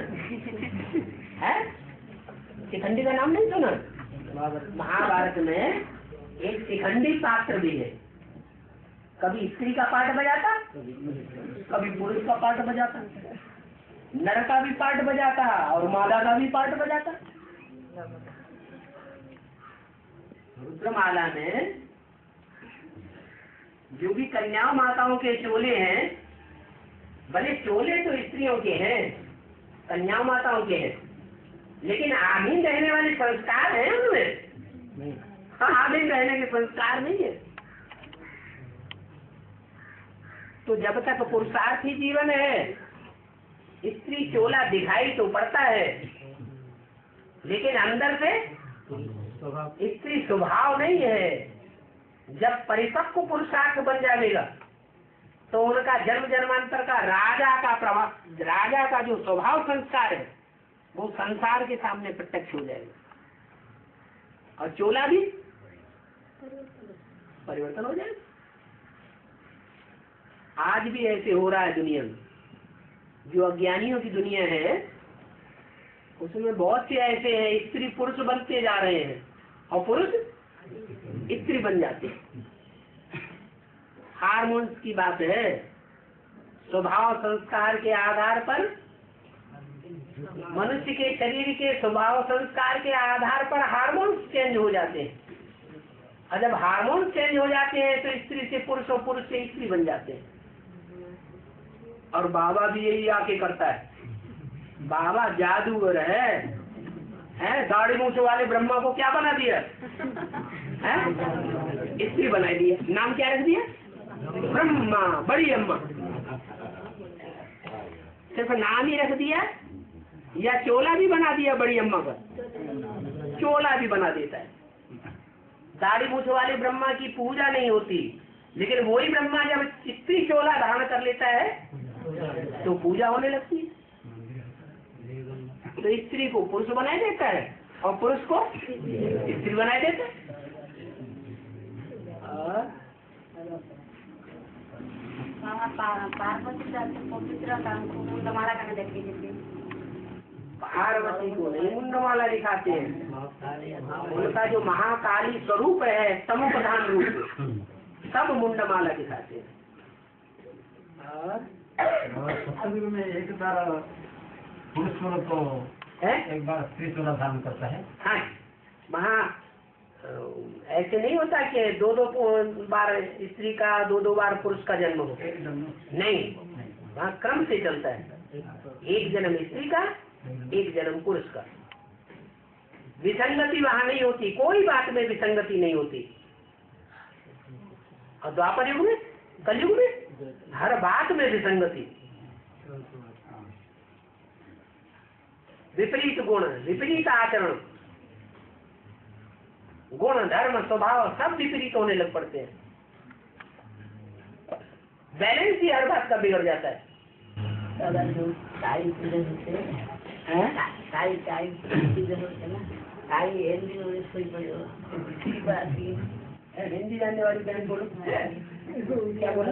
शिखंडी का नाम नहीं सुना? महाभारत में एक शिखंडी पात्र भी है, कभी स्त्री का पार्ट बजाता, कभी पुरुष का पार्ट बजाता, नर का भी पार्ट बजाता और मादा का भी पार्ट बजाता। रुद्रमाला में जो भी कन्या माताओं के चोले हैं, भले चोले तो स्त्रियों के हैं, कन्या माताओं के हैं, लेकिन आधीन रहने वाले संस्कार हैं उनमें। हाँ, आधीन रहने के संस्कार नहीं है। तो जब तक पुरुषार्थी जीवन है, स्त्री चोला दिखाई तो पड़ता है, लेकिन अंदर से स्त्री स्वभाव नहीं है। जब परिपक्व पुरुषार्थ बन जाएगा तो उनका जन्म जन्मांतर का राजा का जो स्वभाव संस्कार है वो संसार के सामने प्रत्यक्ष हो जाएगा और चोला भी परिवर्तन हो जाएगा। आज भी ऐसे हो रहा है दुनिया में। जो अज्ञानियों की दुनिया है उसमें बहुत से ऐसे हैं, स्त्री पुरुष बनते जा रहे हैं और पुरुष स्त्री बन जाते हैं। हार्मोन्स की बात है। स्वभाव संस्कार के आधार पर, मनुष्य के शरीर के स्वभाव संस्कार के आधार पर हार्मोन्स चेंज हो जाते हैं, और जब हार्मोन्स चेंज हो जाते हैं तो स्त्री से पुरुष और पुरुष से स्त्री बन जाते हैं। और बाबा भी यही आके करता है। बाबा जादूगर है, दाढ़ी मूछ वाले ब्रह्मा को क्या बना दिया है? स्त्री बना दिया। नाम क्या रख दिया? ब्रह्मा, बड़ी अम्मा। सिर्फ नाम ही रख दिया या चोला भी बना दिया बड़ी अम्मा का? चोला भी बना देता है। दाढ़ी मूछ वाले ब्रह्मा की पूजा नहीं होती, लेकिन वही ब्रह्मा जब स्त्री चोला धारण कर लेता है तो पूजा होने लगती है। तो स्त्री को पुरुष बनाए देता है और पुरुष को स्त्री बनाए देता है। पार्वती को नहीं मुंडमाला दिखाते हैं। उनका जो महाकाली स्वरूप है, तमो प्रधान रूप, सब मुंडमाला दिखाते हैं। में एक बार पुरुष को एक बार स्त्री चोला धारण करता है। हाँ, वहाँ ऐसे नहीं होता कि दो बार स्त्री का दो बार पुरुष का जन्म हो, नहीं, वहाँ क्रम से चलता है। एक जन्म स्त्री का, एक जन्म पुरुष का। विसंगति वहाँ नहीं होती, कोई बात में विसंगति नहीं होती। और द्वापर युग में, कलयुग में हर बात में विसंगति। विपरीत गुण, विपरीत आचरण, गुण धर्म स्वभाव सब विपरीत होने लग पड़ते हैं। बैलेंस ही हर बात का बिगड़ जाता है। हिंदी जानने वाली बहन बोलो, क्या बोला?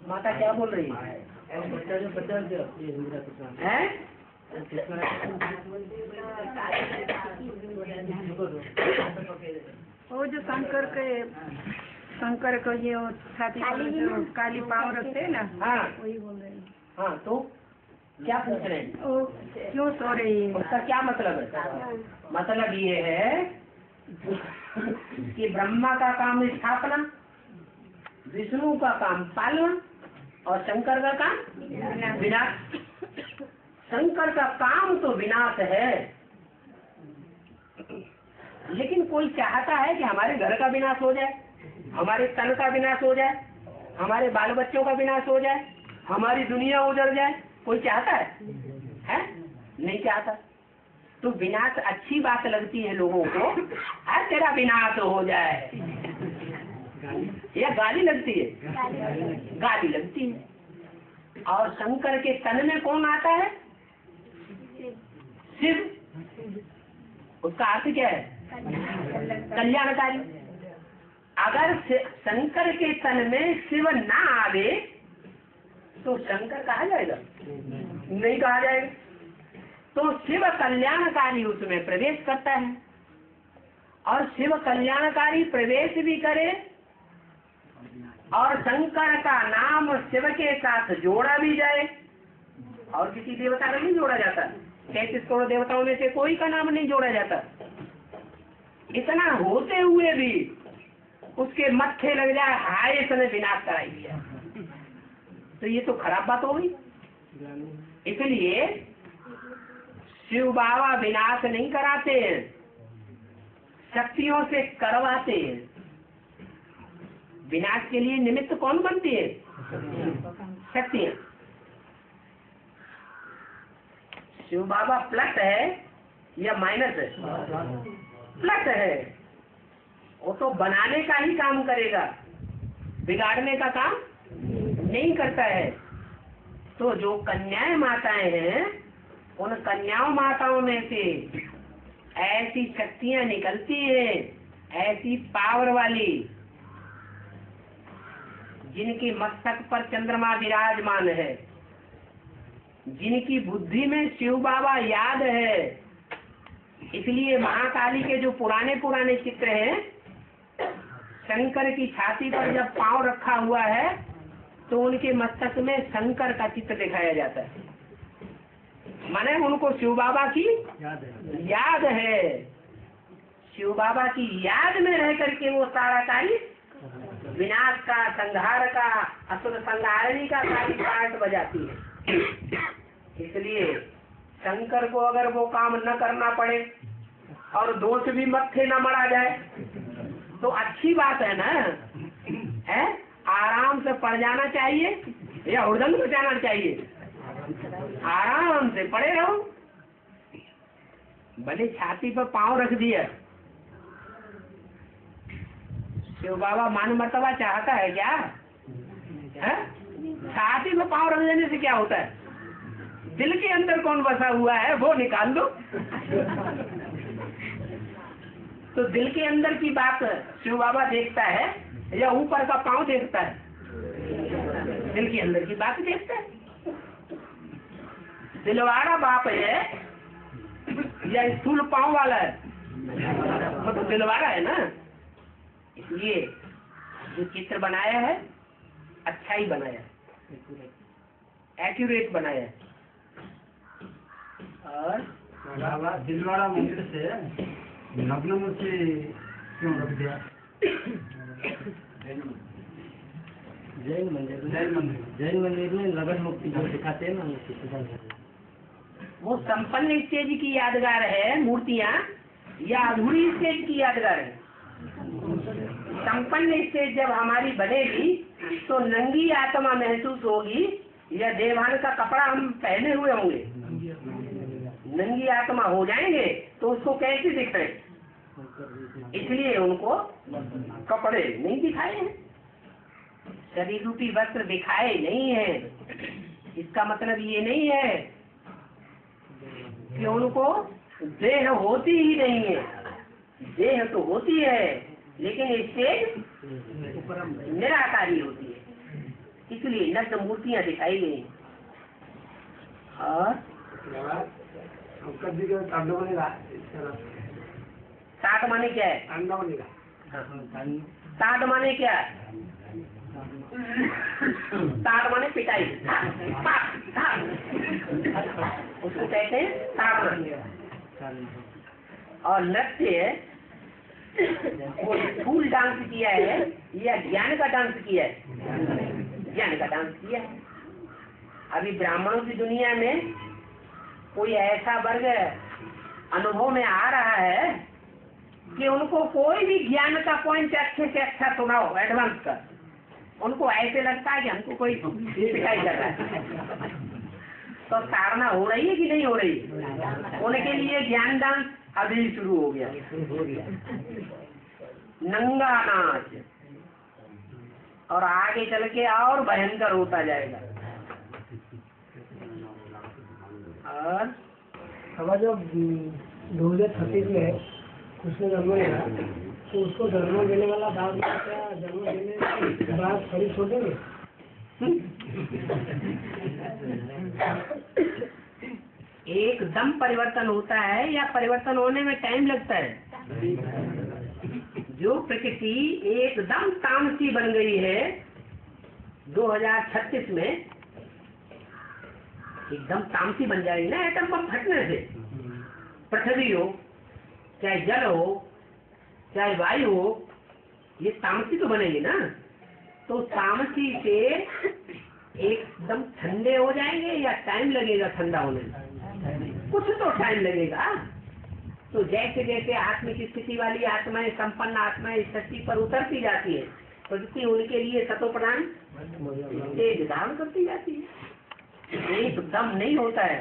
माता क्या बोल रही है? वो जो शंकर को ये छाती पर जो काली पाँव रखते हैं ना, हाँ वही बोल रहे हैं। हाँ, तो क्या पूछ रहे हैं? वो क्यों सो रही है? उसका क्या मतलब है? मतलब ये है कि ब्रह्मा का काम स्थापना, विष्णु का काम पालना और शंकर का काम विनाश। शंकर का काम तो विनाश है, लेकिन कोई चाहता है कि हमारे घर का विनाश हो जाए, हमारे तन का विनाश हो जाए, हमारे बाल बच्चों का विनाश हो जाए, हमारी दुनिया उजड़ जाए? कोई चाहता है? नहीं चाहता। तो विनाश अच्छी बात लगती है लोगों को, तेरा विनाश हो जाए, या गाली लगती है? गाली लगती है। और शंकर के तन में कौन आता है? शिव। उसका अर्थ क्या है? कल्याणकारी। अगर शंकर के तन में शिव ना आवे तो शंकर कहा जाएगा? नहीं कहा जाएगा। तो शिव कल्याणकारी उसमें प्रवेश करता है, और शिव कल्याणकारी प्रवेश भी करे और शंकर का नाम शिव के साथ जोड़ा भी जाए। और किसी देवता का नहीं जोड़ा जाता, 33 करोड़ देवताओं में से कोई का नाम नहीं जोड़ा जाता। इतना होते हुए भी उसके मत्थे लग जाए, हाय इसने विनाश कराई दिया, तो ये तो खराब बात हो गई। इसलिए शिव बाबा विनाश नहीं कराते हैं, शक्तियों से करवाते हैं। विनाश के लिए निमित्त कौन बनती है? शक्तियां। शिव बाबा प्लस है या माइनस है? प्लस है। वो तो बनाने का ही काम करेगा, बिगाड़ने का काम नहीं करता है। तो जो कन्याएं माताएं हैं, उन कन्याओं माताओं में से ऐसी शक्तियां निकलती हैं, ऐसी पावर वाली, जिनकी मस्तक पर चंद्रमा विराजमान है, जिनकी बुद्धि में शिव बाबा याद है। इसलिए महाकाली के जो पुराने पुराने चित्र हैं, शंकर की छाती पर जब पांव रखा हुआ है तो उनके मस्तक में शंकर का चित्र दिखाया जाता है। माने उनको शिव बाबा की याद है। शिव बाबा की याद में रह करके वो सारा कार्य विनाश का, संहार का, असुर संहारणी का सारी पार्ट बजाती है। इसलिए शंकर को अगर वो काम न करना पड़े और दोष भी मत्थे न मरा जाए तो अच्छी बात है ना, है? आराम से पड़ जाना चाहिए या हुड़दंग बजाना चाहिए? आराम से पड़े रहो। भले छाती पर पांव रख दिया, शिव बाबा मान मर्तबा चाहता है क्या? है? छाती में पांव रख देने से क्या होता है? दिल के अंदर कौन बसा हुआ है वो निकाल दो। तो दिल के अंदर की बात शिव बाबा देखता है या ऊपर का पांव देखता है? दिल के अंदर की बात देखता है। दिलवाड़ा बाप है या स्थूल पांव वाला है? वो तो दिलवाड़ा है ना। इसलिए जो चित्र बनाया है अच्छा ही बनाया है, एक्यूरेट बनाया है। और बाबा दिलवाड़ा मंदिर से नग्न मूर्ति क्यों रख दिया? जैन मंदिर में नग्न मूर्ति जो दिखाते हैं ना, वो संपन्न स्टेज की यादगार है मूर्तियाँ या अधूरी स्टेज की यादगार है? संपन्न स्टेज जब हमारी बनेगी तो नंगी आत्मा महसूस होगी या देवान का कपड़ा हम पहने हुए होंगे? नंगी आत्मा हो जाएंगे तो उसको कैसे दिखाए? इसलिए उनको कपड़े नहीं दिखाए हैं, शरीर रूपी वस्त्र दिखाए नहीं है। इसका मतलब ये नहीं है कि उनको देह होती ही नहीं है, देह तो होती है लेकिन स्टेज निराकारी होती है, इसलिए नग्न मूर्तियां दिखाई गई। और सात माने क्या है? सात माने क्या है? सात माने पिटाई, उसको कहते हैं सात। और नृत्य वो फूल डांस किया है या ज्ञान का डांस किया है? ज्ञान का डांस किया है। अभी ब्राह्मणों की दुनिया में कोई ऐसा वर्ग अनुभव में आ रहा है कि उनको कोई भी ज्ञान का पॉइंट अच्छे से अच्छा सुनाओ एडवांस का, उनको ऐसे लगता है कि हमको कोई पिटाई कर रहा है। तो साधना हो रही है कि नहीं हो रही? उनके लिए ज्ञान डांस अभी शुरू हो गया, नंगा नाच, और आगे चल के और भयंकर होता जाएगा। और हमारा जो 2036 में कृष्ण जन्म लेगा तो उसको जन्म देने वाला बाप क्या जन्म देने के बाद खड़ी छोड़ देंगे? एकदम परिवर्तन होता है या परिवर्तन होने में टाइम लगता है? जो प्रकृति एकदम तामसी बन गई है 2036 में, एकदम तामसी बन जाएगी ना एटम बम फटने से। पृथ्वी हो चाहे जल हो चाहे वायु हो, ये तामसी तो बनेगी ना। तो तामसी से एकदम ठंडे हो जाएंगे या टाइम लगेगा ठंडा होने में? कुछ तो टाइम लगेगा। तो जैसे जैसे आत्मिक स्थिति वाली आत्माएं, संपन्न आत्माएं इस धरती पर उतरती जाती है, प्रकृति उनके लिए सतोप्रदान तेज धारण करती जाती है। एकदम नहीं होता है,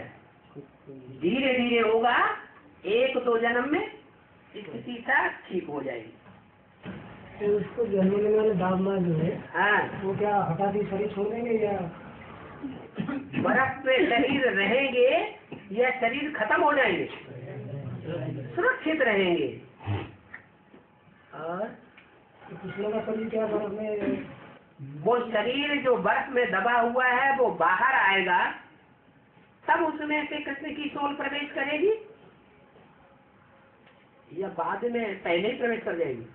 धीरे धीरे होगा। एक दो जन्म में स्थिति सा ठीक हो जाएगी। तो उसको जन्म लेने वाले बाप माँ जो है, हाँ, वो क्या हटा दी शरीर छोड़ देंगे या बर्फ पे शरीर रहेंगे या शरीर खत्म हो जाएंगे? सुरक्षित रहेंगे। और कृष्ण का शरीर क्या बर्फ में? वो शरीर जो बर्फ में दबा हुआ है वो बाहर आएगा, तब उसमें से कृष्ण की सोल प्रवेश करेगी या बाद में पहले ही प्रवेश कर जाएगी?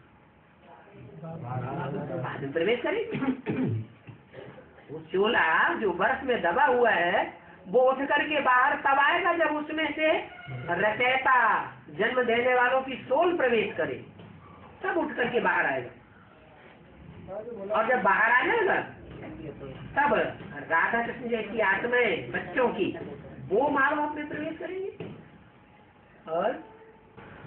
बाद में प्रवेश करेगी। वो चोला जो बर्फ में दबा हुआ है वो उठ करके बाहर तब आएगा जब उसमें से रचयिता जन्म देने वालों की सोल प्रवेश करे, तब उठ करके बाहर आएगा। और जब बाहर आ जाएगा तब राधा कृष्ण जैसी आत्माएं बच्चों की वो माँ बाप में प्रवेश करेंगे। और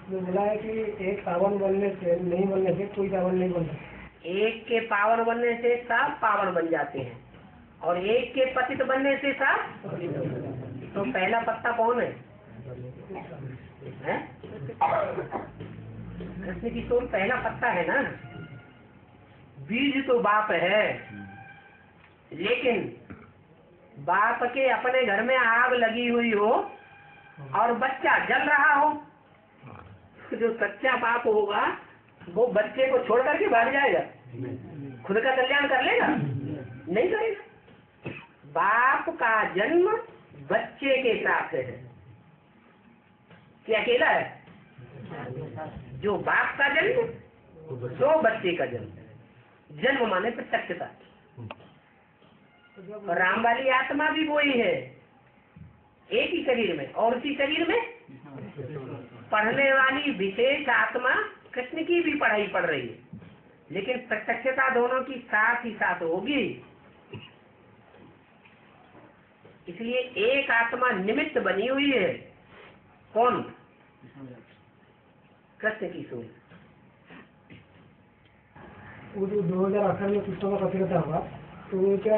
जो बोला है कि एक पावन बनने से नहीं बनने से कोई पावन नहीं बनता। एक के पावन बनने से सब पावन बन जाते हैं और एक के पतित बनने से सब। तो पहला पत्ता कौन है? कृष्ण की सोल पहला पत्ता है ना। बीज तो बाप है, लेकिन बाप के अपने घर में आग लगी हुई हो और बच्चा जल रहा हो, तो जो सच्चा बाप होगा वो बच्चे को छोड़ करके भाग जाएगा? खुद का कल्याण कर लेगा? नहीं करेगा। बाप का जन्म बच्चे के साथ है कि अकेला है? जो बाप का जन्म सो बच्चे का जन्म। जन्म माने प्रत्यक्षता। राम वाली आत्मा भी वही है, एक ही शरीर में, और उसी शरीर में पढ़ने वाली विशेष आत्मा कृष्ण की भी पढ़ाई पढ़ रही है, लेकिन प्रत्यक्षता दोनों की साथ ही साथ होगी। इसलिए एक आत्मा निमित्त बनी हुई है। कौन? कृष्ण की सोल। वो जो 2018 में कृष्ण का पतिव्रता हुआ, तो वो क्या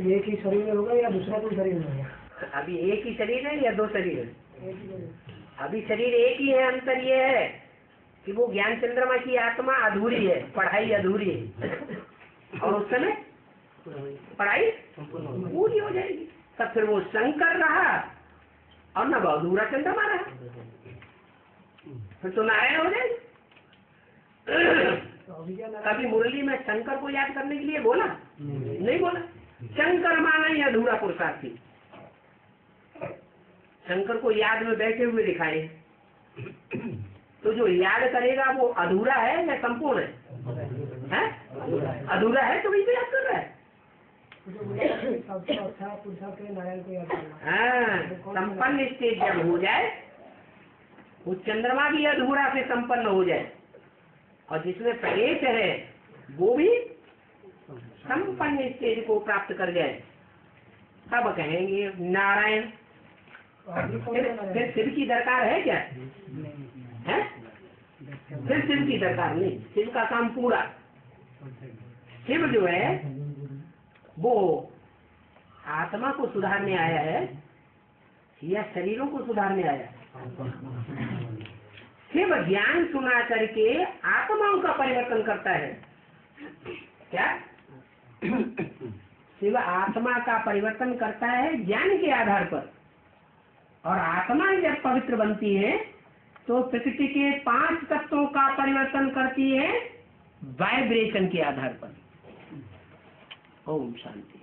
एक ही शरीर में होगा या दूसरा कोई शरीर में होगा? अभी एक ही शरीर है या दो शरीर है? एक ही शरीर। अभी शरीर एक ही है। अंतर ये है कि वो ज्ञान चंद्रमा की आत्मा अधूरी है, पढ़ाई अधूरी है, और उस समय पढ़ाई पूरी हो जाएगी। तब फिर वो शंकर रहा और न अधूरा चंद्रमा रहा, फिर तो नारायण हो जाएगी। कभी मुरली में शंकर को याद करने के लिए बोला? नहीं बोला। शंकर माना ही अधूरा पुरुषार्थी। शंकर को याद में बैठे हुए दिखाए, तो जो याद करेगा वो अधूरा है या संपूर्ण है? अधूरा है तो वही याद कर रहा है। सबसे अच्छा पुरुषार्थ है नारायण को याद करना। हाँ, संपन्न स्टेज जब हो जाए, वो चंद्रमा भी अधूरा से संपन्न हो जाए, और जिसमें प्रवेश है वो भी संपन्न स्टेज को प्राप्त कर जाए, तब कहेंगे नारायण। फिर शिव की दरकार है क्या? है? फिर शिव की दरकार नहीं। शिव का काम पूरा। शिव जो है वो आत्मा को सुधारने आया है या शरीरों को सुधारने आया है? शिव ज्ञान सुना करके आत्माओं का परिवर्तन करता है। क्या? शिव आत्मा का परिवर्तन करता है ज्ञान के आधार पर, और आत्मा जब पवित्र बनती है तो प्रकृति के 5 तत्वों का परिवर्तन करती है वाइब्रेशन के आधार पर। ओम शांति।